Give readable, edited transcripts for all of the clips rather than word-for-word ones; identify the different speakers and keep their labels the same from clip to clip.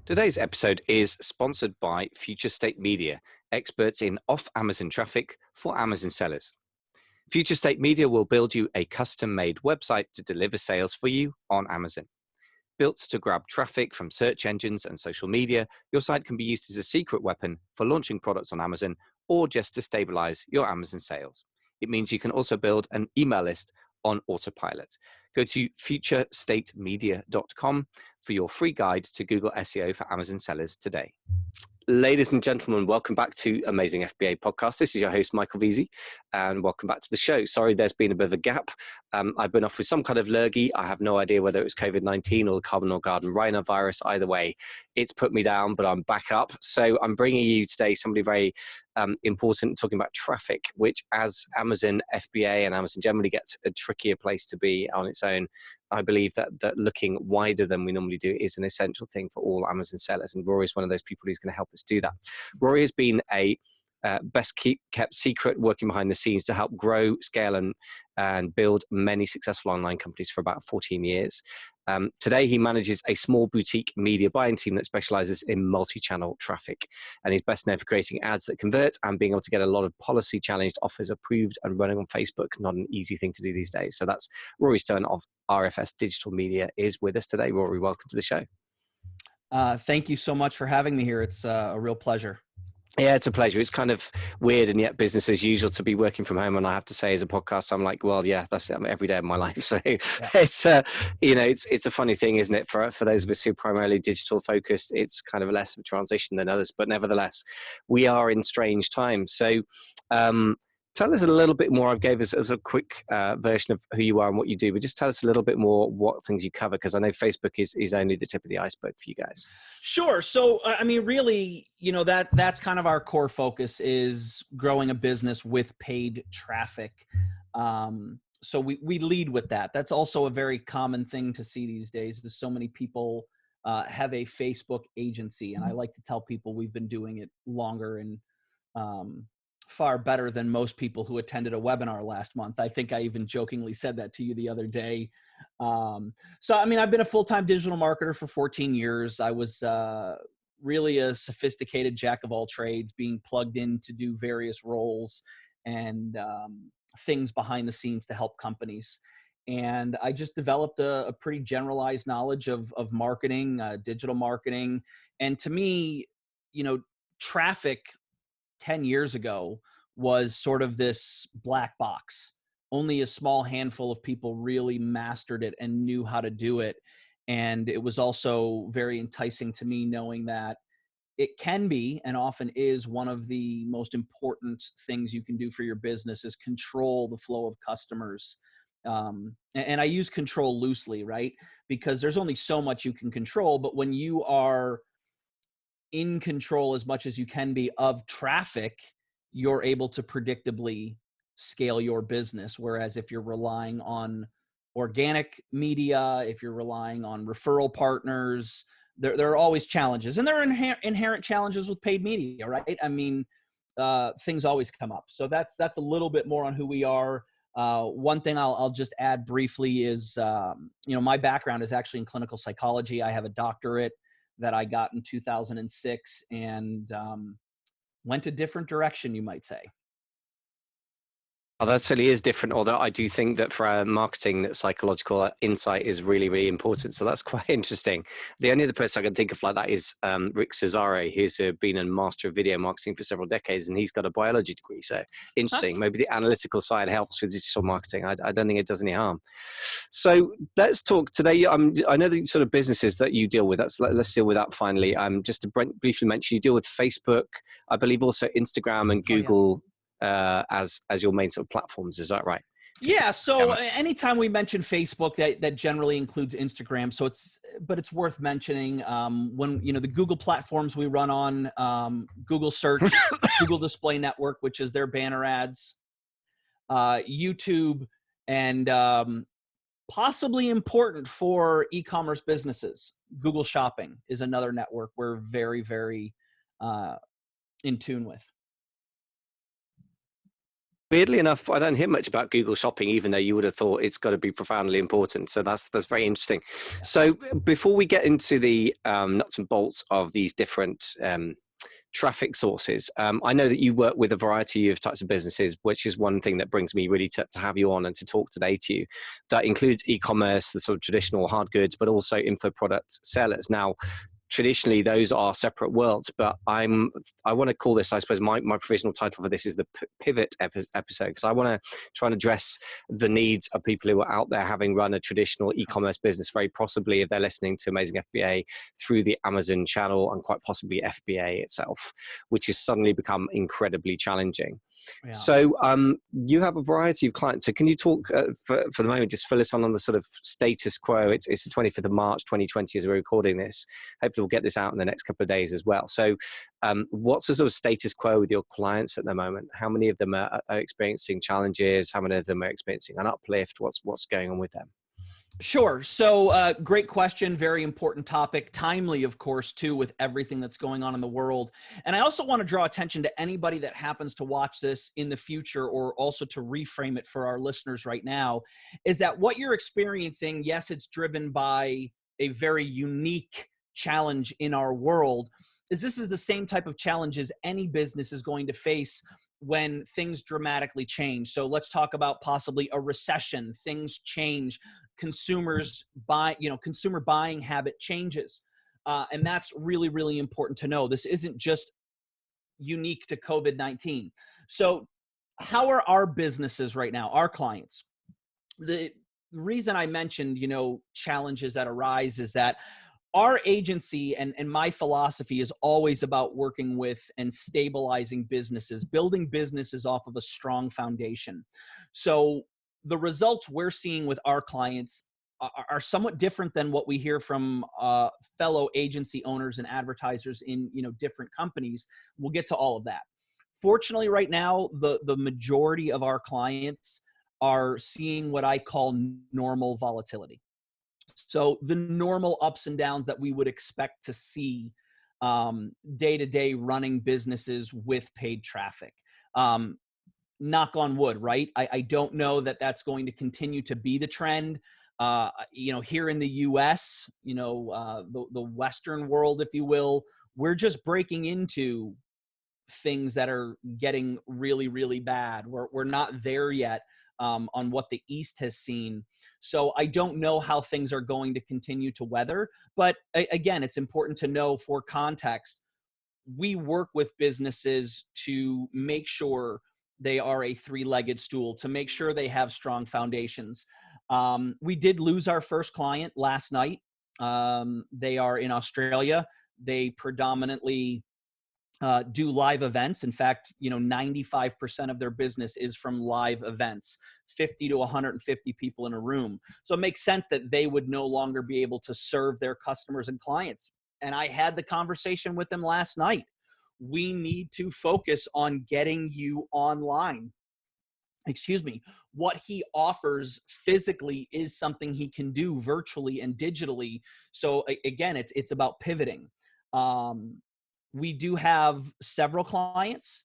Speaker 1: Today's episode is sponsored by Future State Media, experts in off-Amazon traffic for Amazon sellers. Future State Media will build you a custom-made website to deliver sales for you on Amazon. Built to grab traffic from search engines and social media, your site can be used as a secret weapon for launching products on Amazon or just to stabilize your Amazon sales. It means you can also build an email list on autopilot. Go to futurestatemedia.com for your free guide to Google SEO for Amazon sellers today. Ladies and gentlemen, welcome back to Amazing FBA Podcast. This is your host, Michael Veazey, and welcome back to the show. Sorry, there's been a bit of a gap. I've been off with some kind of lurgy. I have no idea whether it was COVID-19 or the carbon or garden rhinovirus. Either way, it's put me down, but I'm back up. So I'm bringing you today somebody very important, talking about traffic, which as Amazon FBA and Amazon generally gets a trickier place to be on its own. I believe that looking wider than we normally do is an essential thing for all Amazon sellers, and Rory is one of those people who's going to help us do that. Rory has been a best kept secret working behind the scenes to help grow, scale, and build many successful online companies for about 14 years. Today, he manages a small boutique media buying team that specializes in multi-channel traffic, and he's best known for creating ads that convert and being able to get a lot of policy-challenged offers approved and running on Facebook. Not an easy thing to do these days. So that's Rory Stern of RFS Digital Media is with us today. Rory, welcome to the show.
Speaker 2: Thank you so much for having me here. It's a real pleasure.
Speaker 1: Yeah, it's a pleasure. It's kind of weird and yet business as usual to be working from home. And I have to say, as a podcast, I'm like, well, yeah, that's every day of my life. So yeah. It's it's a funny thing, isn't it? For those of us who are primarily digital focused, it's kind of less of a transition than others. But nevertheless, we are in strange times. So tell us a little bit more. I gave us as a quick version of who you are and what you do, but just tell us a little bit more what things you cover, because I know Facebook is only the tip of the iceberg for you guys.
Speaker 2: Sure. So, I mean, really, that's kind of our core focus is growing a business with paid traffic. So we lead with that. That's also a very common thing to see these days, is so many people have a Facebook agency. And I like to tell people we've been doing it longer and far better than most people who attended a webinar last month. I think I even jokingly said that to you the other day. So, I mean, I've been a full-time digital marketer for 14 years. I was really a sophisticated jack of all trades, being plugged in to do various roles and things behind the scenes to help companies. And I just developed a pretty generalized knowledge of marketing, digital marketing. And to me, traffic 10 years ago was sort of this black box. Only a small handful of people really mastered it and knew how to do it. And it was also very enticing to me, knowing that it can be, and often is, one of the most important things you can do for your business is control the flow of customers. And I use control loosely, right? Because there's only so much you can control, but when you are in control as much as you can be of traffic, you're able to predictably scale your business. Whereas if you're relying on organic media, if you're relying on referral partners, there are always challenges, and there are inherent challenges with paid media, right? I mean, things always come up. So that's a little bit more on who we are. One thing I'll just add briefly is, my background is actually in clinical psychology. I have a doctorate that I got in 2006 and went a different direction, you might say.
Speaker 1: Oh, that certainly is different, although I do think that for our marketing, that psychological insight is really, really important. So that's quite interesting. The only other person I can think of like that is Rick Cesare, who's been a master of video marketing for several decades, and he's got a biology degree. So interesting. Maybe the analytical side helps with digital marketing. I don't think it does any harm. So let's talk today. I know the sort of businesses that you deal with. Let's deal with that finally. Just to briefly mention, you deal with Facebook, I believe also Instagram and Google. As your main sort of platforms, is that right?
Speaker 2: Yeah. So anytime we mention Facebook, that generally includes Instagram. So it's worth mentioning when the Google platforms we run on, Google Search, Google Display Network, which is their banner ads, YouTube, and possibly important for e-commerce businesses, Google Shopping is another network we're very, very in tune with.
Speaker 1: weirdly enough, I don't hear much about Google Shopping, even though you would have thought it's got to be profoundly important. So that's very interesting.
Speaker 2: Yeah.
Speaker 1: So before we get into the nuts and bolts of these different traffic sources, I know that you work with a variety of types of businesses, which is one thing that brings me really to have you on and to talk today to you. That includes e-commerce, the sort of traditional hard goods, but also info product sellers. Now, traditionally those are separate worlds, but I want to call this, I suppose my professional title for this is the pivot episode, because I want to try and address the needs of people who are out there having run a traditional e-commerce business, very possibly if they're listening to Amazing FBA through the Amazon channel, and quite possibly FBA itself, which has suddenly become incredibly challenging.
Speaker 2: Yeah.
Speaker 1: So you have a variety of clients. So can you talk for the moment, just fill us on the sort of status quo? It's the 25th of March, 2020 as we're recording this. Hopefully we'll get this out in the next couple of days as well. So what's the sort of status quo with your clients at the moment? How many of them are experiencing challenges? How many of them are experiencing an uplift? What's going on with them?
Speaker 2: Sure. So great question. Very important topic. Timely, of course, too, with everything that's going on in the world. And I also want to draw attention to anybody that happens to watch this in the future, or also to reframe it for our listeners right now, is that what you're experiencing, yes, it's driven by a very unique challenge in our world, is this is the same type of challenges any business is going to face when things dramatically change. So let's talk about possibly a recession. Things change. Consumers buy, consumer buying habit changes. And that's really, really important to know. This isn't just unique to COVID-19. So how are our businesses right now, our clients? The reason I mentioned, challenges that arise is that our agency and my philosophy is always about working with and stabilizing businesses, building businesses off of a strong foundation. So the results we're seeing with our clients are somewhat different than what we hear from fellow agency owners and advertisers in different companies. We'll get to all of that. Fortunately, right now, the majority of our clients are seeing what I call normal volatility. So the normal ups and downs that we would expect to see day-to-day running businesses with paid traffic. Knock on wood, right? I don't know that that's going to continue to be the trend. Here in the US, the Western world, if you will, we're just breaking into things that are getting really, really bad. We're not there yet on what the East has seen. So I don't know how things are going to continue to weather. But again, it's important to know, for context, we work with businesses to make sure they are a three-legged stool, to make sure they have strong foundations. We did lose our first client last night. They are in Australia. They predominantly do live events. In fact, 95% of their business is from live events, 50 to 150 people in a room. So it makes sense that they would no longer be able to serve their customers and clients. And I had the conversation with them last night. We need to focus on getting you online. Excuse me. What he offers physically is something he can do virtually and digitally. So again, it's about pivoting. We do have several clients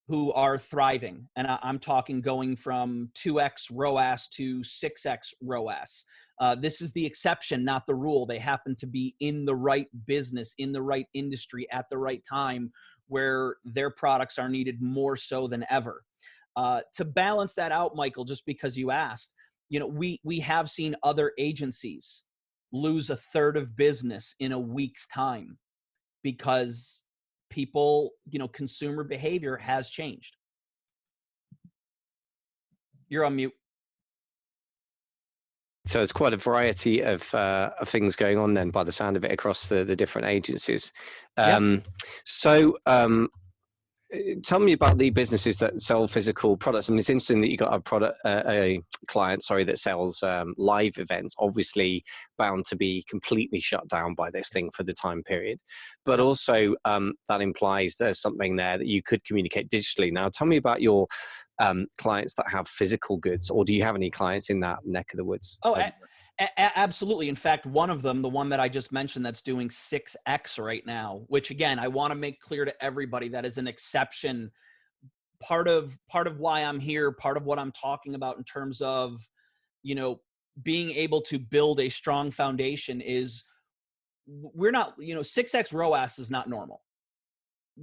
Speaker 2: who are thriving, and I'm talking going from 2x ROAS to 6x ROAS. This is the exception, not the rule. They happen to be in the right business, in the right industry at the right time, where their products are needed more so than ever. To balance that out, Michael, just because you asked, we have seen other agencies lose a third of business in a week's time because people, consumer behavior has changed. You're on mute.
Speaker 1: So it's quite a variety of things going on then, by the sound of it, across the different agencies. So tell me about the businesses that sell physical products. I mean, it's interesting that you got a client, that sells live events, obviously bound to be completely shut down by this thing for the time period. But also that implies there's something there that you could communicate digitally. Now, tell me about your clients that have physical goods, or do you have any clients in that neck of the woods?
Speaker 2: Oh, absolutely. In fact, one of them, the one that I just mentioned, that's doing 6x right now, which again, I want to make clear to everybody that is an exception part of why I'm here, part of what I'm talking about in terms of, you know, being able to build a strong foundation is we're not, you know, 6x ROAS is not normal.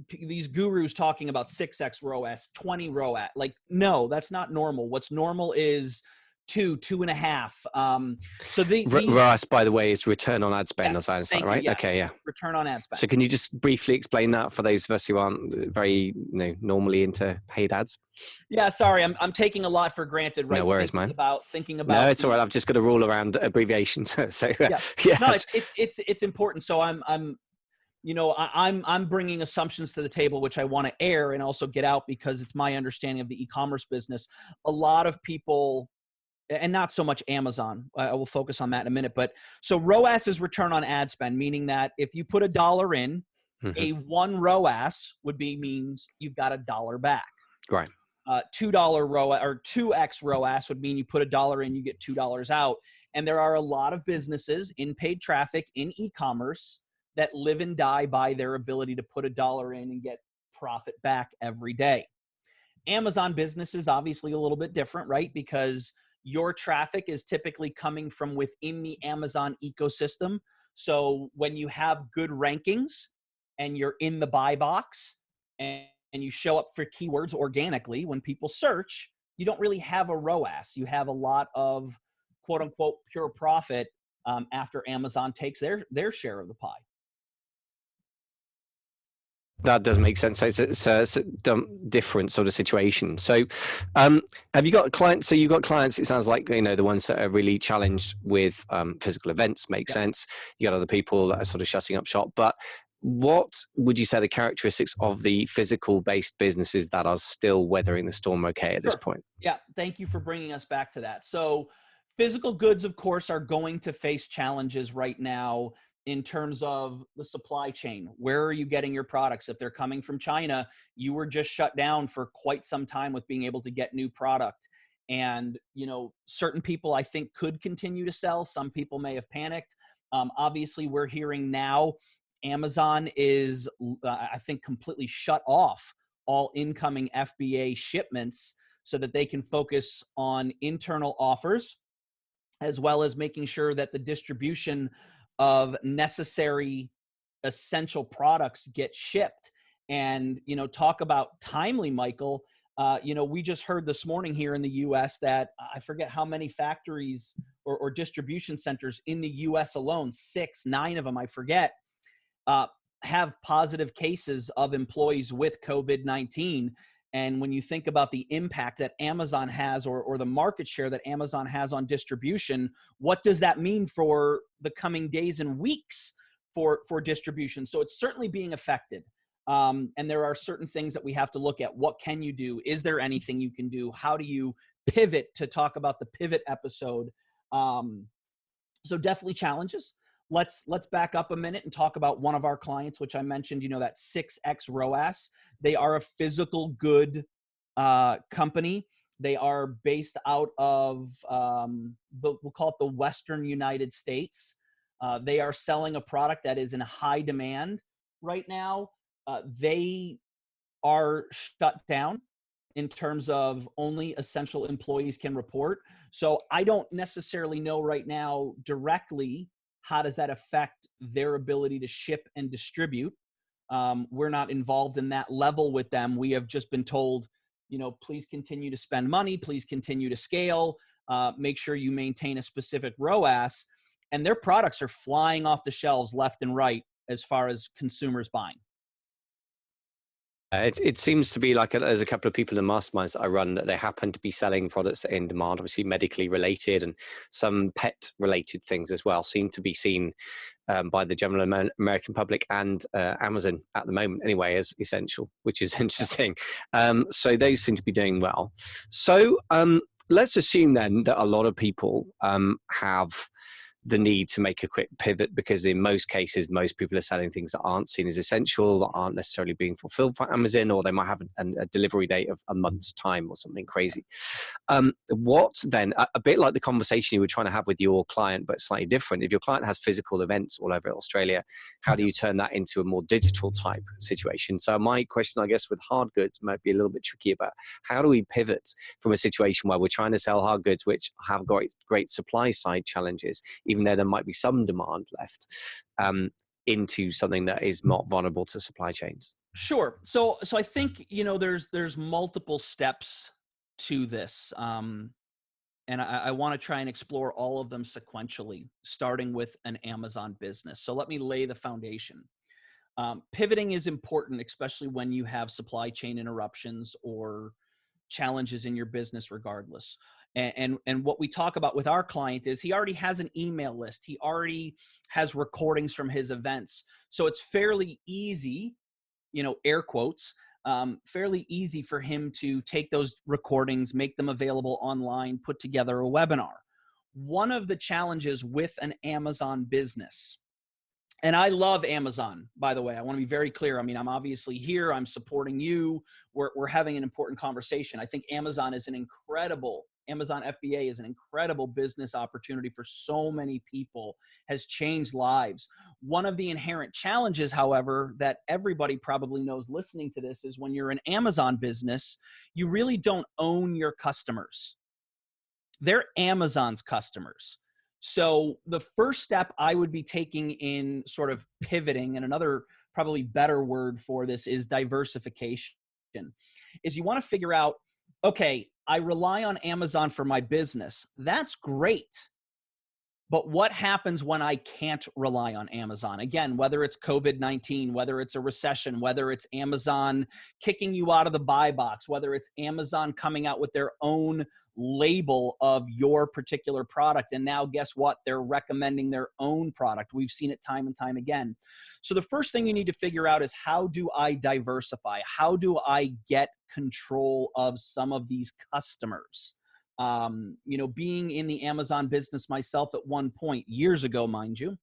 Speaker 2: These gurus talking about 6x ROAS, 20 ROAS, like, no, that's not normal. What's normal is 2.5. So these
Speaker 1: ROAS, by the way, is return on ad spend, as
Speaker 2: yes,
Speaker 1: I understand,
Speaker 2: thank you.
Speaker 1: right?
Speaker 2: Yes,
Speaker 1: Okay, yeah.
Speaker 2: return on ad spend.
Speaker 1: So can you just briefly explain that for those of us who aren't very, you know, normally into paid ads?
Speaker 2: Yeah, sorry, I'm taking a lot for granted, right?
Speaker 1: No worries, man.
Speaker 2: Thinking
Speaker 1: No,
Speaker 2: about
Speaker 1: it's all right. I've just got a rule around abbreviations. So
Speaker 2: yeah.
Speaker 1: yeah,
Speaker 2: No, it's important. So I'm you know, I'm bringing assumptions to the table which I want to air and also get out because it's my understanding of the e-commerce business. A lot of people, and not so much Amazon, I will focus on that in a minute, but so ROAS is return on ad spend, meaning that if you put $1 in, a 1 ROAS would be means you've got $1 back.
Speaker 1: right.
Speaker 2: $2 ROAS or 2x ROAS would mean you put $1 in, you get $2 out. And there are a lot of businesses in paid traffic in e-commerce that live and die by their ability to put $1 in and get profit back every day. Amazon business is obviously a little bit different, right? Because your traffic is typically coming from within the Amazon ecosystem. So when you have good rankings and you're in the buy box and you show up for keywords organically, when people search, you don't really have a ROAS. You have a lot of quote unquote pure profit after Amazon takes their share of the pie.
Speaker 1: That does make sense. So it's a different sort of situation. So, have you got clients? So you've got clients. It sounds like, you know, the ones that are really challenged with physical events make sense. You got other people that are sort of shutting up shop. But what would you say the characteristics of the physical-based businesses that are still weathering the storm okay at this point?
Speaker 2: Yeah, thank you for bringing us back to that. So, physical goods, of course, are going to face challenges right now in terms of the supply chain. Where are you getting your products? If they're coming from China, you were just shut down for quite some time with being able to get new product. And, you know, certain people I think could continue to sell. Some people may have panicked. Obviously, we're hearing now Amazon is, I think, completely shut off all incoming FBA shipments so that they can focus on internal offers, as well as making sure that the distribution of necessary essential products get shipped. And, you know, talk about timely, Michael. You know, we just heard this morning here in the US that I forget how many factories or distribution centers in the US alone, 6, 9 of them, I forget, have positive cases of employees with COVID-19. And when you think about the impact that Amazon has or the market share that Amazon has on distribution, what does that mean for the coming days and weeks for distribution? So it's certainly being affected. And there are certain things that we have to look at. What can you do? Is there anything you can do? How do you pivot, to talk about the pivot episode? So definitely challenges. Let's back up a minute and talk about one of our clients, which I mentioned, you know, that 6x ROAS. They are a physical good company. They are based out of, we'll call it the Western United States. They are selling a product that is in high demand right now. They are shut down in terms of only essential employees can report. So I don't necessarily know right now directly how does that affect their ability to ship and distribute. We're not involved in that level with them. We have just been told, you know, please continue to spend money, please continue to scale, make sure you maintain a specific ROAS, and their products are flying off the shelves left and right as far as consumers buying.
Speaker 1: It seems to be like there's a couple of people in masterminds that I run that they happen to be selling products that are in demand, obviously medically related, and some pet related things as well seem to be seen by the general American public and Amazon at the moment anyway as essential, which is interesting. So those seem to be doing well. So let's assume then that a lot of people have the need to make a quick pivot, because in most cases, most people are selling things that aren't seen as essential, that aren't necessarily being fulfilled by Amazon, or they might have a delivery date of a month's time or something crazy. What then, a bit like the conversation you were trying to have with your client, but slightly different. If your client has physical events all over Australia, how do you turn that into a more digital type situation? So my question, I guess, with hard goods might be a little bit tricky about how do we pivot from a situation where we're trying to sell hard goods, which have great supply side challenges, even though there might be some demand left, into something that is not vulnerable to supply chains?
Speaker 2: Sure. So I think, there's multiple steps to this. And I want to try and explore all of them sequentially, starting with an Amazon business. So let me lay the foundation. Pivoting is important, especially when you have supply chain interruptions or challenges in your business regardless. And what we talk about with our client is he already has an email list. He already has recordings from his events. So it's fairly easy, air quotes, fairly easy for him to take those recordings, make them available online, put together a webinar. One of the challenges with an Amazon business, and I love Amazon, by the way. I want to be very clear. I mean, I'm obviously here. I'm supporting you. We're having an important conversation. I think Amazon FBA is an incredible business opportunity for so many people, has changed lives. One of the inherent challenges, however, that everybody probably knows listening to this is when you're an Amazon business, you really don't own your customers. They're Amazon's customers. So the first step I would be taking in sort of pivoting, and another probably better word for this is diversification, is you want to figure out, okay, I rely on Amazon for my business. That's great. But what happens when I can't rely on Amazon? Again, whether it's COVID-19, whether it's a recession, whether it's Amazon kicking you out of the buy box, whether it's Amazon coming out with their own label of your particular product. And now guess what? They're recommending their own product. We've seen it time and time again. So the first thing you need to figure out is, how do I diversify? How do I get control of some of these customers? Being in the Amazon business myself at one point, years ago, mind you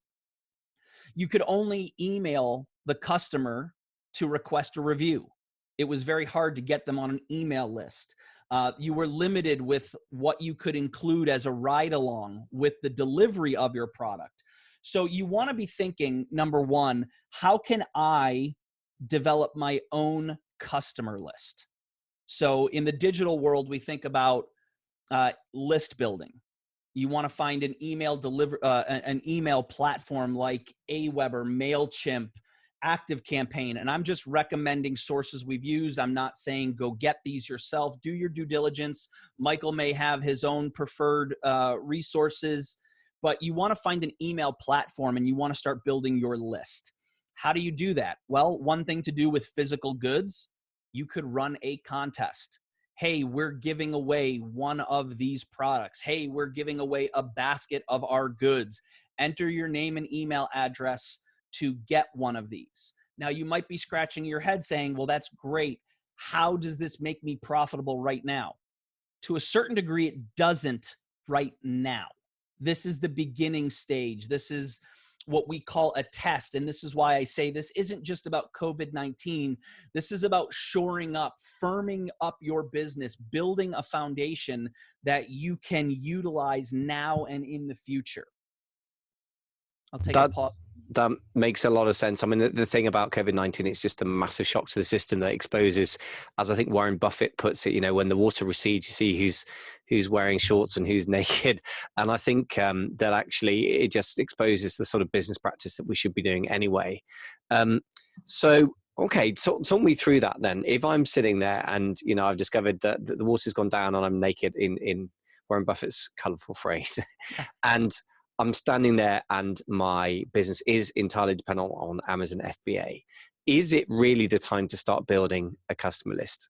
Speaker 2: could only email the customer to request a review. It was very hard to get them on an email list. You were limited with what you could include as a ride along with the delivery of your product. So you want to be thinking, number one, how can I develop my own customer list? So in the digital world, we think about list building. You want to find an email platform like Aweber, MailChimp, ActiveCampaign. And I'm just recommending sources we've used. I'm not saying go get these yourself. Do your due diligence. Michael may have his own preferred resources, but you want to find an email platform and you want to start building your list. How do you do that? Well, one thing to do with physical goods, you could run a contest. Hey, we're giving away one of these products. Hey, we're giving away a basket of our goods. Enter your name and email address to get one of these. Now, you might be scratching your head saying, well, that's great. How does this make me profitable right now? To a certain degree, it doesn't right now. This is the beginning stage. This is what we call a test. And this is why I say this isn't just about COVID-19. This is about shoring up, firming up your business, building a foundation that you can utilize now and in the future. I'll take a pause.
Speaker 1: That makes a lot of sense. I mean, the thing about COVID-19, it's just a massive shock to the system that exposes, as I think Warren Buffett puts it, when the water recedes, you see who's wearing shorts and who's naked. And I think that actually it just exposes the sort of business practice that we should be doing anyway. Okay, talk me through that then. If I'm sitting there and, I've discovered that the water's gone down and I'm naked, in Warren Buffett's colorful phrase, and I'm standing there and my business is entirely dependent on Amazon FBA. Is it really the time to start building a customer list?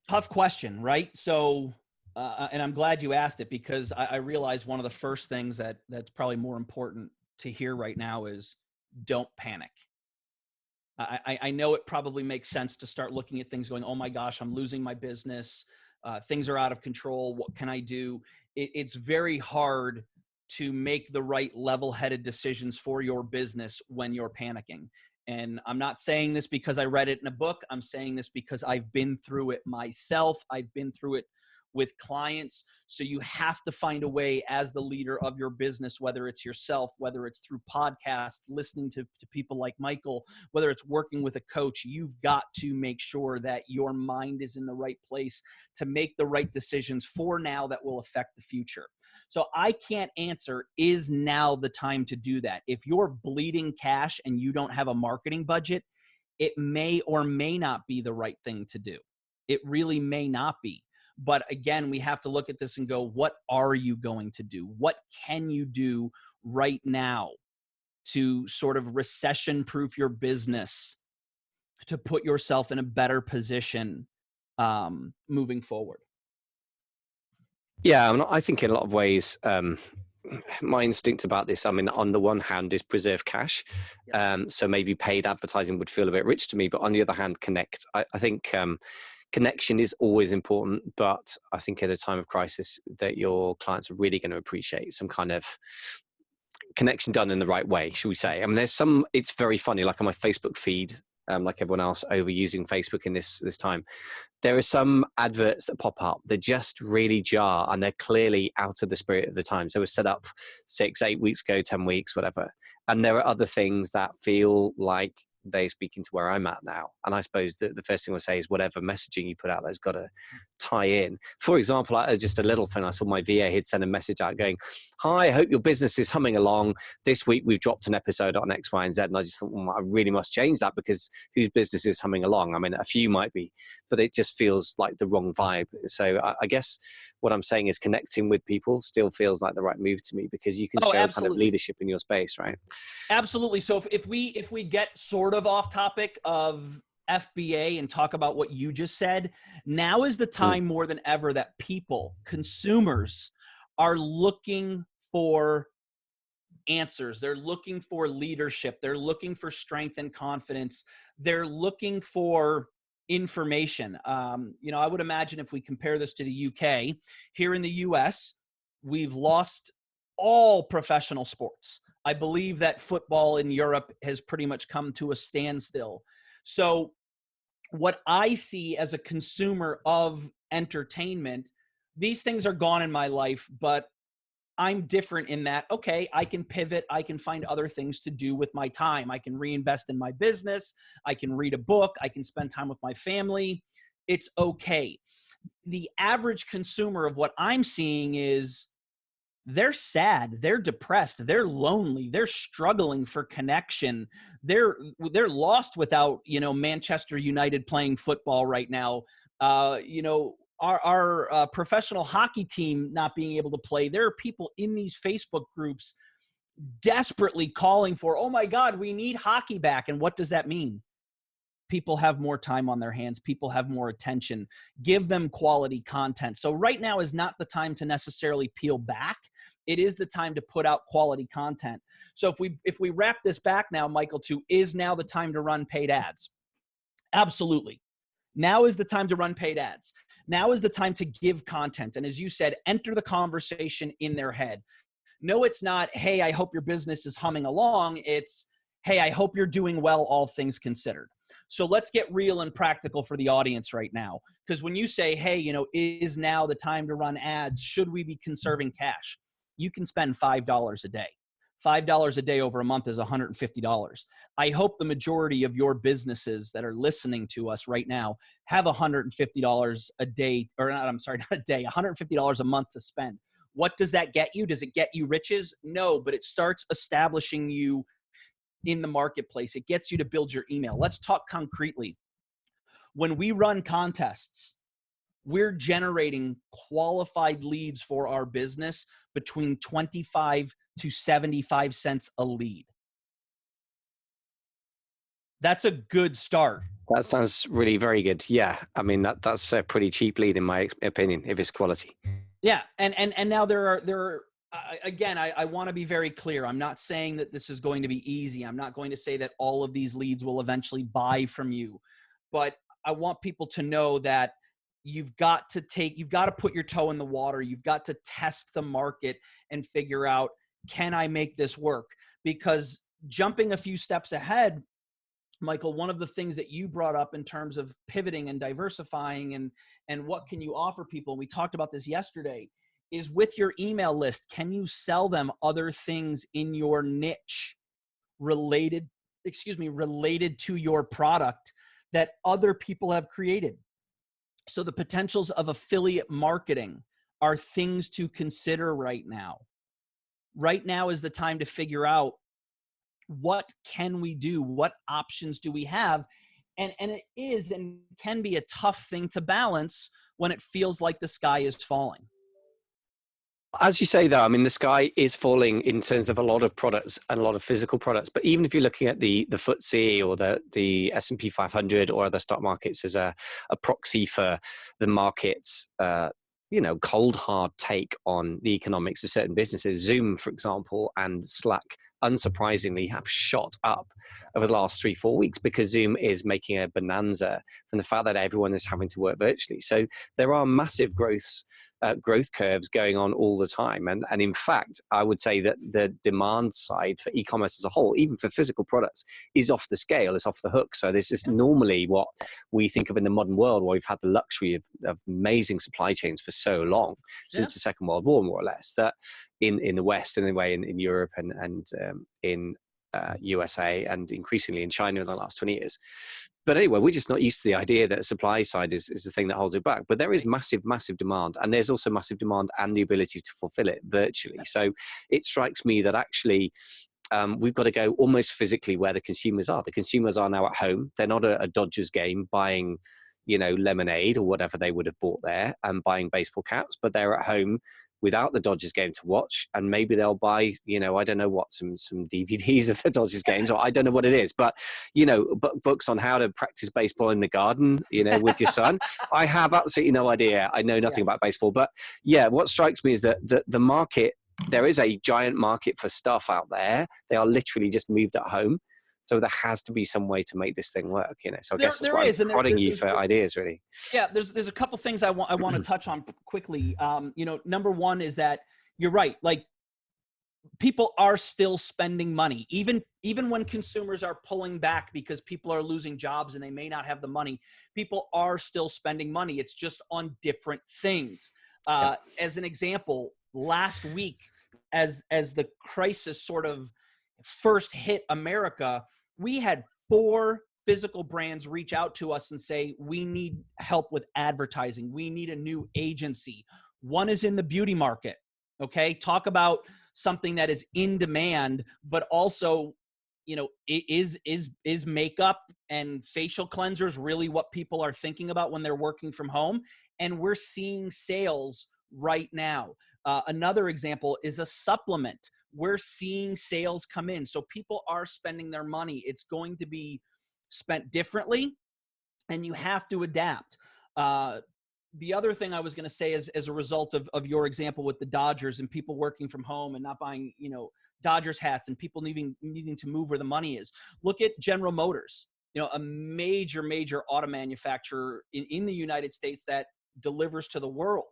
Speaker 2: Tough question, right? So, and I'm glad you asked it, because I realize one of the first things that's probably more important to hear right now is don't panic. I know it probably makes sense to start looking at things going, oh my gosh, I'm losing my business. Things are out of control. What can I do? It's very hard to make the right level-headed decisions for your business when you're panicking. And I'm not saying this because I read it in a book. I'm saying this because I've been through it myself. I've been through it with clients. So you have to find a way as the leader of your business, whether it's yourself, whether it's through podcasts, listening to people like Michael, whether it's working with a coach, you've got to make sure that your mind is in the right place to make the right decisions for now that will affect the future. So I can't answer, is now the time to do that? If you're bleeding cash and you don't have a marketing budget, it may or may not be the right thing to do. It really may not be. But again, we have to look at this and go, what are you going to do? What can you do right now to sort of recession-proof your business, to put yourself in a better position moving forward?
Speaker 1: Yeah, I think in a lot of ways, my instinct about this, I mean, on the one hand is preserve cash. So maybe paid advertising would feel a bit rich to me, but on the other hand, connect. I think connection is always important, but I think at a time of crisis that your clients are really going to appreciate some kind of connection done in the right way, should we say. I mean, it's very funny, like on my Facebook feed, like everyone else overusing Facebook in this time, there are some adverts that pop up that just really jar, and they're clearly out of the spirit of the time. So it was set up 6-8 weeks ago, 10 weeks, whatever. And there are other things that feel like they're speaking to where I'm at now. And I suppose the first thing I would say is whatever messaging you put out there's got to tie in. For example, just a little thing, I saw my VA had sent a message out going, "Hi, I hope your business is humming along. This week we've dropped an episode on X, Y, and Z." And I just thought, well, I really must change that, because whose business is humming along? I mean, a few might be, but it just feels like the wrong vibe. So I guess what I'm saying is connecting with people still feels like the right move to me, because you can show
Speaker 2: Absolutely.
Speaker 1: kind of leadership in your space, right?
Speaker 2: Absolutely. So if we get sort of off topic of FBA and talk about what you just said, now is the time more than ever that people, consumers, are looking for answers. They're looking for leadership. They're looking for strength and confidence. They're looking for information. I would imagine if we compare this to the UK, here in the US, we've lost all professional sports. I believe that football in Europe has pretty much come to a standstill. So what I see as a consumer of entertainment, these things are gone in my life, but I'm different in that, okay, I can pivot. I can find other things to do with my time. I can reinvest in my business. I can read a book. I can spend time with my family. It's okay. The average consumer of what I'm seeing is they're sad, they're depressed, they're lonely, they're struggling for connection. They're lost without, Manchester United playing football right now. Our professional hockey team not being able to play. There are people in these Facebook groups desperately calling for, oh my God, we need hockey back. And what does that mean? People have more time on their hands. People have more attention. Give them quality content. So right now is not the time to necessarily peel back. It is the time to put out quality content. So if we wrap this back now, Michael, to is now the time to run paid ads? Absolutely. Now is the time to run paid ads. Now is the time to give content. And as you said, enter the conversation in their head. No, it's not, hey, I hope your business is humming along. It's, hey, I hope you're doing well, all things considered. So let's get real and practical for the audience right now. Because when you say, hey, is now the time to run ads? Should we be conserving cash? You can spend $5 a day. $5 a day over a month is $150. I hope the majority of your businesses that are listening to us right now have $150 a day, or not, I'm sorry, not a day, $150 a month to spend. What does that get you? Does it get you riches? No, but it starts establishing you in the marketplace. It gets you to build your email. Let's talk concretely. When we run contests, we're generating qualified leads for our business between 25 to 75 cents a lead. That's a good start.
Speaker 1: That sounds really very good. Yeah. I mean, that's a pretty cheap lead in my opinion, if it's quality.
Speaker 2: Yeah. And now there are again, I want to be very clear. I'm not saying that this is going to be easy. I'm not going to say that all of these leads will eventually buy from you, but I want people to know that, you've got to put your toe in the water. You've got to test the market and figure out, can I make this work? Because jumping a few steps ahead, Michael, one of the things that you brought up in terms of pivoting and diversifying and what can you offer people, and we talked about this yesterday, is with your email list, can you sell them other things in your niche related to your product that other people have created? So the potentials of affiliate marketing are things to consider right now. Right now is the time to figure out, what can we do? What options do we have? And it is and can be a tough thing to balance when it feels like the sky is falling.
Speaker 1: As you say, though, I mean, the sky is falling in terms of a lot of products and a lot of physical products. But even if you're looking at the FTSE or the S&P 500 or other stock markets as a proxy for the market's cold hard take on the economics of certain businesses, Zoom, for example, and Slack, unsurprisingly, have shot up over the last 3-4 weeks because Zoom is making a bonanza from the fact that everyone is having to work virtually. So there are massive growth curves going on all the time. And in fact, I would say that the demand side for e-commerce as a whole, even for physical products, is off the scale, is off the hook. So this is normally what we think of in the modern world, where we've had the luxury of amazing supply chains for so long, since the Second World War, more or less, that in the West, anyway, in Europe and in USA and increasingly in China in the last 20 years. But anyway, we're just not used to the idea that supply side is the thing that holds it back. But there is massive, massive demand. And there's also massive demand and the ability to fulfill it virtually. So it strikes me that actually we've got to go almost physically where the consumers are. The consumers are now at home. They're not at a Dodgers game buying, lemonade or whatever they would have bought there and buying baseball caps, but they're at home without the Dodgers game to watch, and maybe they'll buy, I don't know what, some DVDs of the Dodgers games, or I don't know what it is, but books on how to practice baseball in the garden, with your son. I have absolutely no idea. I know nothing about baseball, but what strikes me is that the market, there is a giant market for stuff out there. They are literally just moved at home. So there has to be some way to make this thing work, So I guess that's why I'm prodding you for ideas, really.
Speaker 2: Yeah, there's a couple things I want to touch on quickly. Number one is that you're right. Like, people are still spending money, even when consumers are pulling back because people are losing jobs and they may not have the money. People are still spending money. It's just on different things. As an example, last week, as the crisis sort of first hit America, we had 4 physical brands reach out to us and say, we need help with advertising. We need a new agency. One is in the beauty market. Okay. Talk about something that is in demand, but also, is makeup and facial cleansers really what people are thinking about when they're working from home? And we're seeing sales right now. Another example is a supplement. We're seeing sales come in. So people are spending their money. It's going to be spent differently, and you have to adapt. The other thing I was going to say is, as a result of your example with the Dodgers and people working from home and not buying, Dodgers hats, and people needing to move where the money is. Look at General Motors, a major auto manufacturer in the United States that delivers to the world.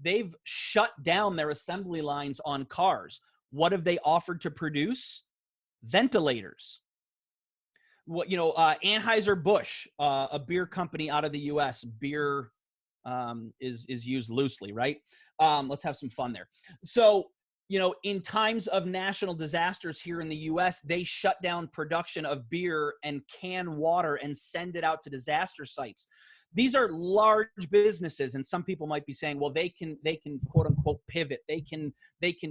Speaker 2: They've shut down their assembly lines on cars. What have they offered to produce? Ventilators. What, Anheuser-Busch, a beer company out of the U.S. Beer is used loosely, right? Let's have some fun there. So, in times of national disasters here in the U.S., they shut down production of beer and can water and send it out to disaster sites. These are large businesses, and some people might be saying, well, they can quote unquote pivot. They can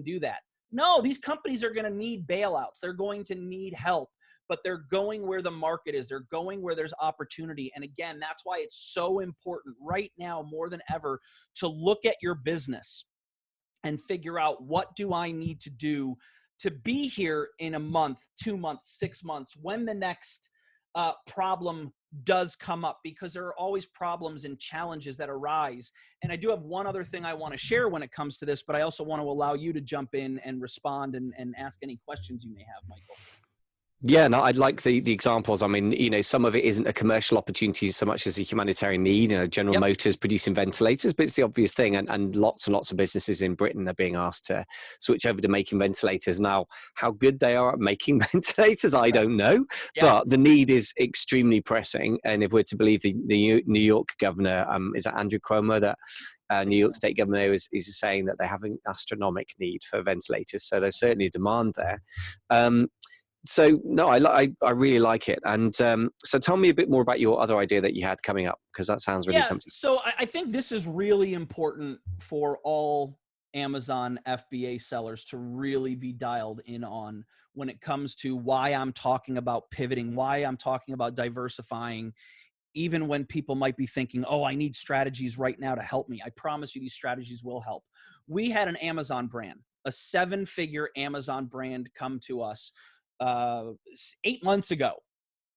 Speaker 2: do that. No, these companies are going to need bailouts. They're going to need help, but they're going where the market is. They're going where there's opportunity. And again, that's why it's so important right now more than ever to look at your business and figure out, what do I need to do to be here in a month, 2 months, 6 months, when the next problem does come up, because there are always problems and challenges that arise. And I do have one other thing I want to share when it comes to this, but I also want to allow you to jump in and respond and ask any questions you may have, Michael.
Speaker 1: Yeah, no, I like the examples. I mean, some of it isn't a commercial opportunity so much as a humanitarian need. General
Speaker 2: Yep.
Speaker 1: Motors producing ventilators, but it's the obvious thing. And lots and lots of businesses in Britain are being asked to switch over to making ventilators. Now, how good they are at making ventilators, I don't know.
Speaker 2: Yeah.
Speaker 1: But the need is extremely pressing. And if we're to believe the New York governor, is it Andrew Cuomo, that New York State governor is saying that they have an astronomical need for ventilators. So there's certainly a demand there. So no, I really like it. And so tell me a bit more about your other idea that you had coming up, because that sounds really
Speaker 2: Yeah.
Speaker 1: tempting.
Speaker 2: So I think this is really important for all Amazon FBA sellers to really be dialed in on when it comes to why I'm talking about pivoting, why I'm talking about diversifying, even when people might be thinking, oh, I need strategies right now to help me. I promise you these strategies will help. We had an Amazon brand, a 7-figure Amazon brand come to us 8 months ago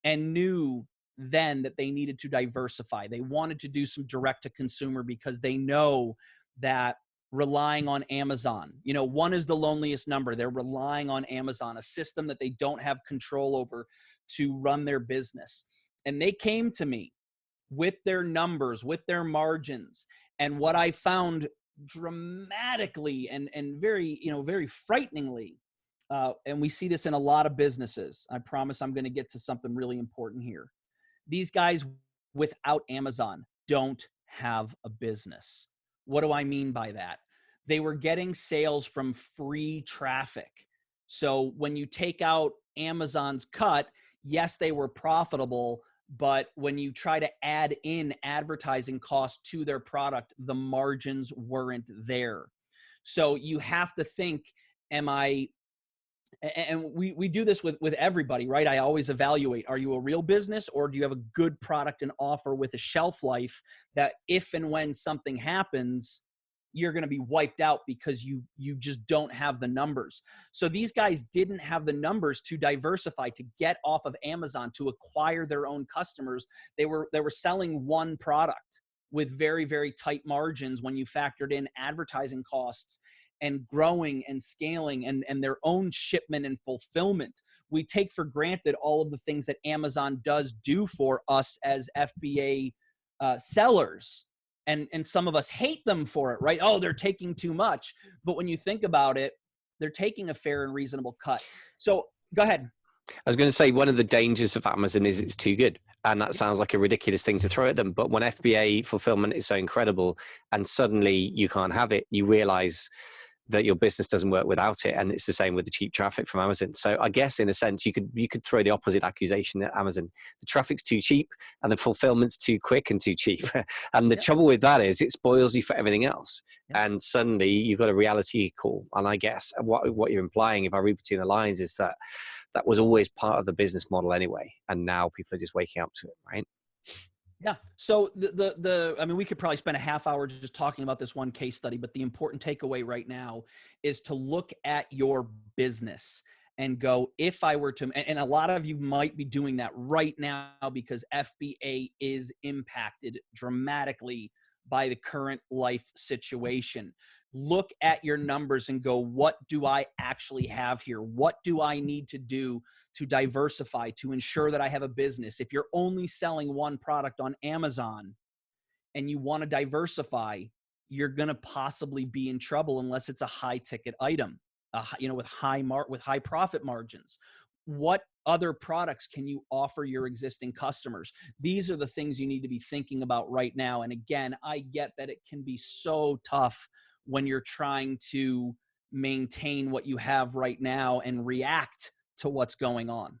Speaker 2: and knew then that they needed to diversify. They wanted to do some direct to consumer because they know that relying on Amazon, one is the loneliest number. They're relying on Amazon, a system that they don't have control over to run their business. And they came to me with their numbers, with their margins. And what I found dramatically and very, very frighteningly, and we see this in a lot of businesses. I promise I'm going to get to something really important here. These guys without Amazon don't have a business. What do I mean by that? They were getting sales from free traffic. So when you take out Amazon's cut, yes, they were profitable, but when you try to add in advertising costs to their product, the margins weren't there. So you have to think, am I, and we do this with everybody, right? I always evaluate, are you a real business, or do you have a good product and offer with a shelf life that if and when something happens, you're going to be wiped out because you just don't have the numbers. So these guys didn't have the numbers to diversify, to get off of Amazon, to acquire their own customers. They were selling one product with very, very tight margins when you factored in advertising costs and growing and scaling and their own shipment and fulfillment. We take for granted all of the things that Amazon does do for us as FBA sellers. And some of us hate them for it, right? Oh, they're taking too much. But when you think about it, they're taking a fair and reasonable cut. So go ahead.
Speaker 1: I was going to say, one of the dangers of Amazon is it's too good. And that sounds like a ridiculous thing to throw at them. But when FBA fulfillment is so incredible and suddenly you can't have it, you realize that your business doesn't work without it. And it's the same with the cheap traffic from Amazon. So I guess in a sense, you could throw the opposite accusation at Amazon. The traffic's too cheap and the fulfillment's too quick and too cheap. And the trouble with that is it spoils you for everything else. And suddenly you've got a reality call. And I guess what you're implying, if I read between the lines, is that was always part of the business model anyway. And now people are just waking up to it, right?
Speaker 2: Yeah. So I mean, we could probably spend a half hour just talking about this one case study, but the important takeaway right now is to look at your business and go, if I were to, and a lot of you might be doing that right now because FBA is impacted dramatically by the current life situation. Look at your numbers and go, what do I actually have here? What do I need to do to diversify, to ensure that I have a business? If you're only selling one product on Amazon and you want to diversify, you're going to possibly be in trouble unless it's a high ticket item, with high profit margins. What other products can you offer your existing customers? These are the things you need to be thinking about right now. And again, I get that it can be so tough when you're trying to maintain what you have right now and react to what's going on.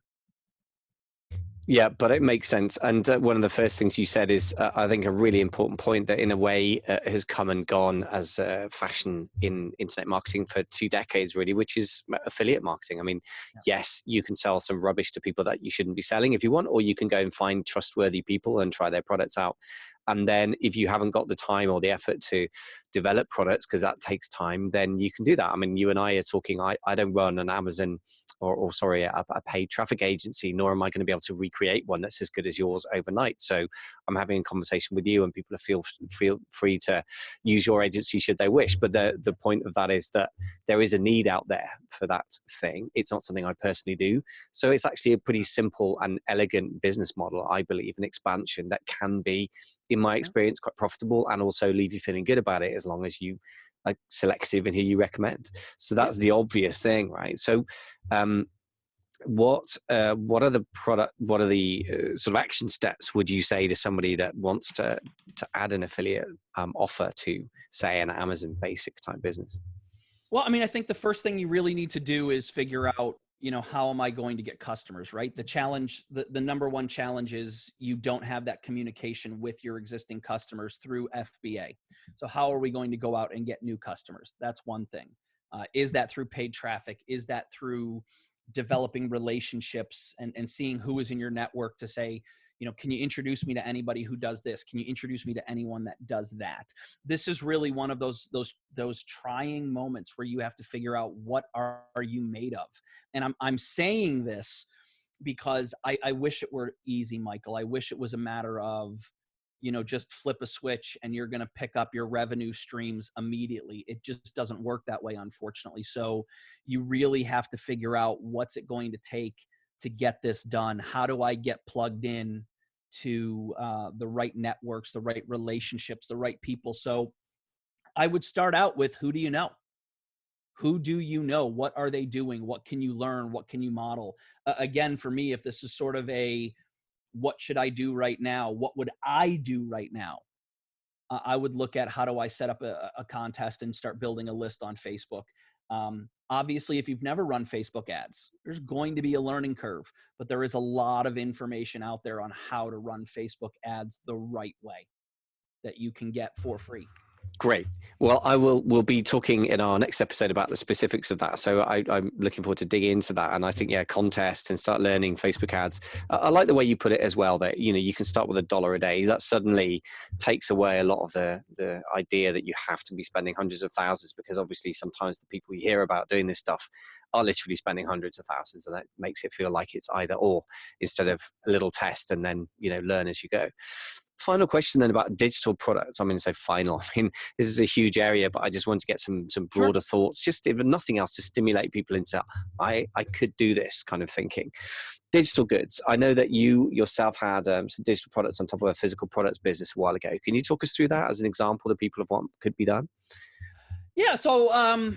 Speaker 1: Yeah, but it makes sense. And one of the first things you said is, I think, a really important point that in a way has come and gone as fashion in internet marketing for 2 decades, really, which is affiliate marketing. I mean, yes, you can sell some rubbish to people that you shouldn't be selling if you want, or you can go and find trustworthy people and try their products out. And then if you haven't got the time or the effort to develop products, because that takes time, then you can do that. I mean, you and I are talking, I don't run an Amazon or sorry, a paid traffic agency, nor am I going to be able to recreate one that's as good as yours overnight. So I'm having a conversation with you, and people feel free to use your agency should they wish. But the point of that is that there is a need out there for that thing. It's not something I personally do. So it's actually a pretty simple and elegant business model, I believe, an expansion that can be, in my experience, quite profitable and also leave you feeling good about it as long as you are selective in who you recommend. So that's the obvious thing, right? So what are the sort of action steps would you say to somebody that wants to add an affiliate offer to, say, an Amazon basic type business?
Speaker 2: Well, I mean, I think the first thing you really need to do is figure out, how am I going to get customers, right? The challenge, the number one challenge is you don't have that communication with your existing customers through FBA. So how are we going to go out and get new customers? That's one thing. Is that through paid traffic? Is that through developing relationships and seeing who is in your network to say, can you introduce me to anybody who does this? Can you introduce me to anyone that does that? This is really one of those trying moments where you have to figure out what are you made of. And I'm saying this because I wish it were easy, Michael. I wish it was a matter of, just flip a switch and you're going to pick up your revenue streams immediately. It just doesn't work that way, unfortunately. So you really have to figure out what's it going to take to get this done. How do I get plugged in to the right networks, the right relationships, the right people? So I would start out with, who do you know? Who do you know? What are they doing? What can you learn? What can you model? Again, for me, if this is sort of a, what should I do right now? What would I do right now? I would look at, how do I set up a contest and start building a list on Facebook? Obviously, if you've never run Facebook ads, there's going to be a learning curve, but there is a lot of information out there on how to run Facebook ads the right way that you can get for free.
Speaker 1: Great. Well, we'll be talking in our next episode about the specifics of that. So I'm looking forward to digging into that. And I think, contest and start learning Facebook ads. I like the way you put it as well, that, you can start with $1 a day. That suddenly takes away a lot of the idea that you have to be spending hundreds of thousands, because obviously sometimes the people you hear about doing this stuff are literally spending hundreds of thousands, and that makes it feel like it's either or, instead of a little test and then, learn as you go. Final question then about digital products. I mean, say final. I mean, this is a huge area, but I just want to get some broader thoughts, just if nothing else, to stimulate people into, I could do this kind of thinking. Digital goods. I know that you yourself had some digital products on top of a physical products business a while ago. Can you talk us through that as an example of people of what could be done?
Speaker 2: Yeah. So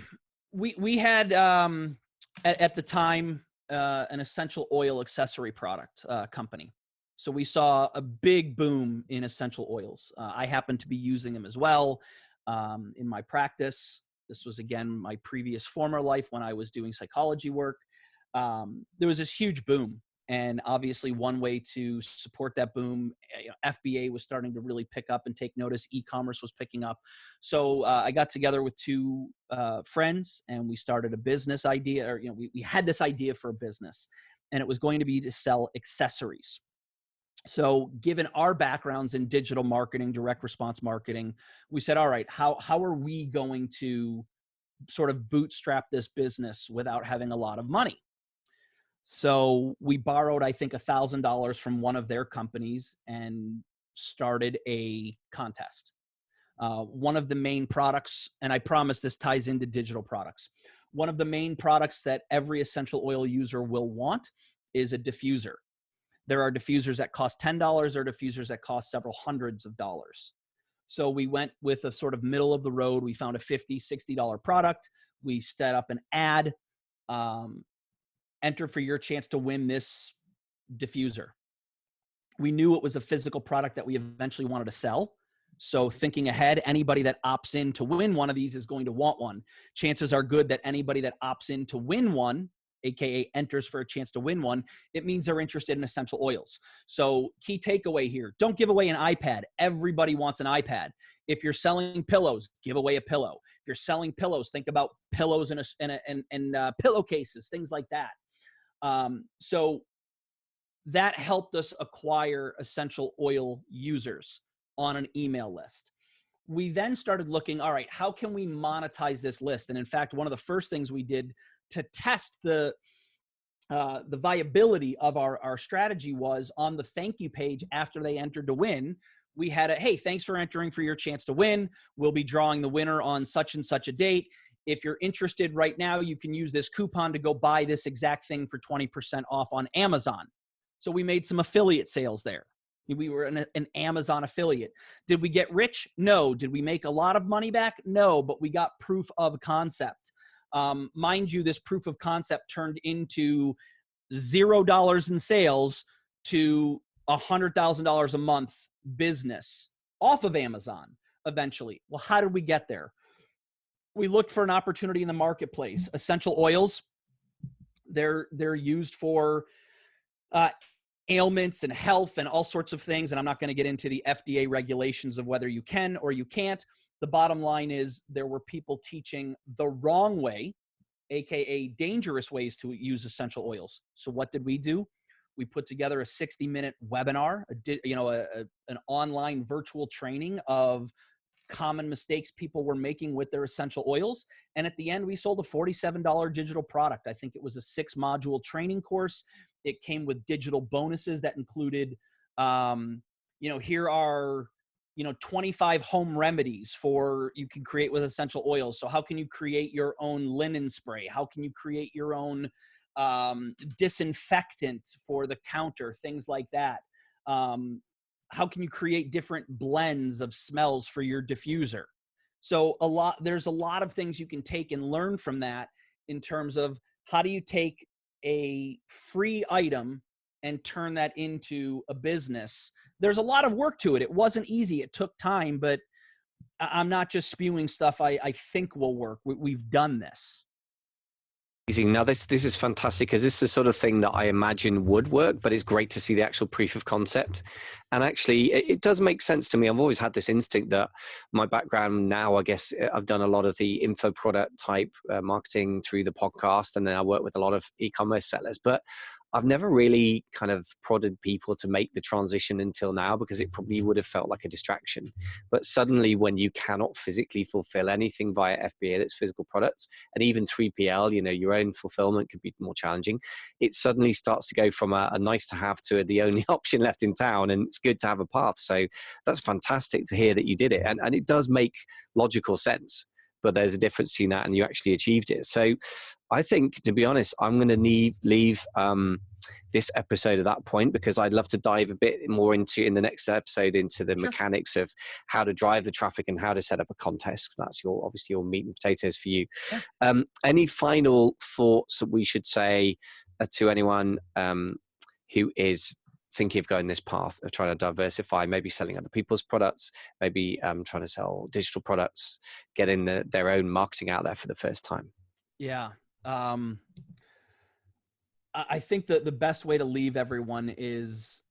Speaker 2: we had at the time an essential oil accessory product company. So we saw a big boom in essential oils. I happened to be using them as well in my practice. This was, again, my previous former life when I was doing psychology work. There was this huge boom. And obviously one way to support that boom, FBA was starting to really pick up and take notice. E-commerce was picking up. So I got together with two friends, and we started a business idea, or, we had this idea for a business, and it was going to be to sell accessories. So given our backgrounds in digital marketing, direct response marketing, we said, all right, how are we going to sort of bootstrap this business without having a lot of money? So we borrowed, I think, $1,000 from one of their companies and started a contest. One of the main products, and I promise this ties into digital products, one of the main products that every essential oil user will want is a diffuser. There are diffusers that cost $10, or diffusers that cost several hundreds of dollars. So we went with a sort of middle of the road. We found a $50, $60 product. We set up an ad, enter for your chance to win this diffuser. We knew it was a physical product that we eventually wanted to sell. So thinking ahead, anybody that opts in to win one of these is going to want one. Chances are good that anybody that opts in to win one, AKA enters for a chance to win one, it means they're interested in essential oils. So key takeaway here, don't give away an iPad. Everybody wants an iPad. If you're selling pillows, give away a pillow. If you're selling pillows, think about pillows and pillowcases, things like that. So that helped us acquire essential oil users on an email list. We then started looking, all right, how can we monetize this list? And in fact, one of the first things we did to test the viability of our strategy was on the thank you page after they entered to win. We had a, hey, thanks for entering for your chance to win. We'll be drawing the winner on such and such a date. If you're interested right now, you can use this coupon to go buy this exact thing for 20% off on Amazon. So we made some affiliate sales there. We were an Amazon affiliate. Did we get rich? No. Did we make a lot of money back? No, but we got proof of concept. Mind you, this proof of concept turned into $0 in sales to $100,000 a month business off of Amazon eventually. Well, how did we get there? We looked for an opportunity in the marketplace. Essential oils, they're used for ailments and health and all sorts of things. And I'm not going to get into the FDA regulations of whether you can or you can't. The bottom line is there were people teaching the wrong way, AKA dangerous ways to use essential oils. So what did we do? We put together a 60-minute webinar, an online virtual training of common mistakes people were making with their essential oils. And at the end, we sold a $47 digital product. I think it was a 6-module training course. It came with digital bonuses that included, here are 25 home remedies for you can create with essential oils. So how can you create your own linen spray? How can you create your own disinfectant for the counter? Things like that. How can you create different blends of smells for your diffuser? So there's a lot of things you can take and learn from that in terms of how do you take a free item and turn that into a business. There's a lot of work to it. It wasn't easy. It took time, but I'm not just spewing stuff I think will work. We've done this.
Speaker 1: Now, this is fantastic because this is the sort of thing that I imagine would work, but it's great to see the actual proof of concept. And actually, it does make sense to me. I've always had this instinct that my background now, I guess I've done a lot of the info product type marketing through the podcast, and then I work with a lot of e-commerce sellers. But I've never really kind of prodded people to make the transition until now because it probably would have felt like a distraction. But suddenly when you cannot physically fulfill anything via FBA that's physical products, and even 3PL, your own fulfillment could be more challenging, it suddenly starts to go from a nice to have to the only option left in town, and it's good to have a path. So that's fantastic to hear that you did it. And it does make logical sense. But there's a difference between that and you actually achieved it. So I think, to be honest, I'm going to leave this episode at that point because I'd love to dive a bit more in the next episode into the mechanics of how to drive the traffic and how to set up a contest. That's obviously your meat and potatoes for you. Yeah. Any final thoughts that we should say to anyone who is thinking of going this path of trying to diversify, maybe selling other people's products, maybe trying to sell digital products, getting their own marketing out there for the first time?
Speaker 2: Yeah. I think that the best way to leave everyone is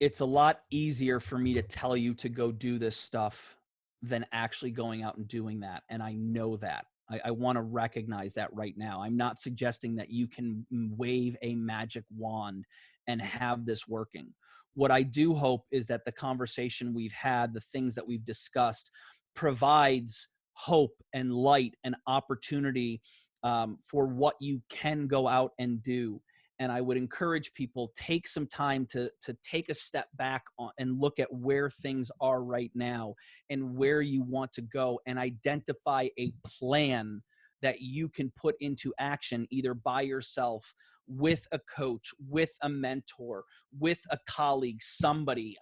Speaker 2: it's a lot easier for me to tell you to go do this stuff than actually going out and doing that. And I know that. I want to recognize that right now. I'm not suggesting that you can wave a magic wand and have this working. What I do hope is that the conversation we've had, the things that we've discussed, provides hope and light and opportunity for what you can go out and do. And I would encourage people, take some time to take a step back and look at where things are right now and where you want to go, and identify a plan that you can put into action, either by yourself, with a coach, with a mentor, with a colleague, somebody.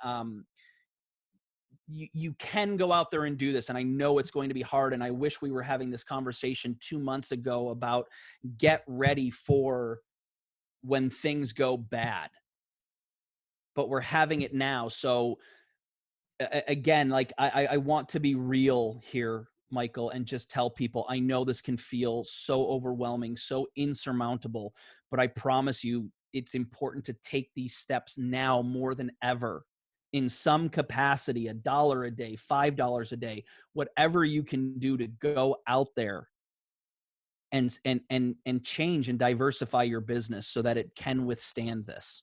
Speaker 2: You can go out there and do this. And I know it's going to be hard. And I wish we were having this conversation 2 months ago about get ready for when things go bad, but we're having it now. So again, like I want to be real here, Michael, and just tell people, I know this can feel so overwhelming, so insurmountable, but I promise you it's important to take these steps now more than ever, in some capacity, $1 a day, $5 a day, whatever you can do to go out there and change and diversify your business so that it can withstand this.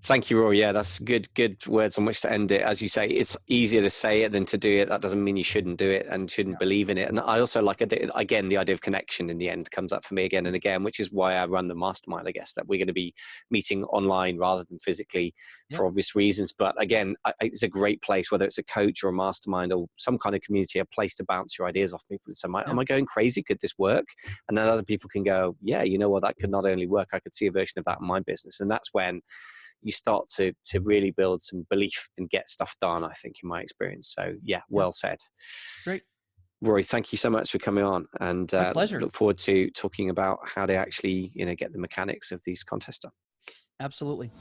Speaker 1: Thank you, Rory. Yeah, that's good words on which to end it. As you say, it's easier to say it than to do it. That doesn't mean you shouldn't do it and shouldn't believe in it. And I also like, again, the idea of connection in the end comes up for me again and again, which is why I run the mastermind, I guess, that we're going to be meeting online rather than physically for obvious reasons. But again, it's a great place, whether it's a coach or a mastermind or some kind of community, a place to bounce your ideas off people. So am I going crazy? Could this work? And then other people can go, yeah, you know what, that could not only work, I could see a version of that in my business. And that's when you start to really build some belief and get stuff done, I think, in my experience. So yeah, well said.
Speaker 2: Great.
Speaker 1: Rory, thank you so much for coming on, and
Speaker 2: My pleasure.
Speaker 1: look forward to talking about how to actually, get the mechanics of these contests done.
Speaker 2: Absolutely.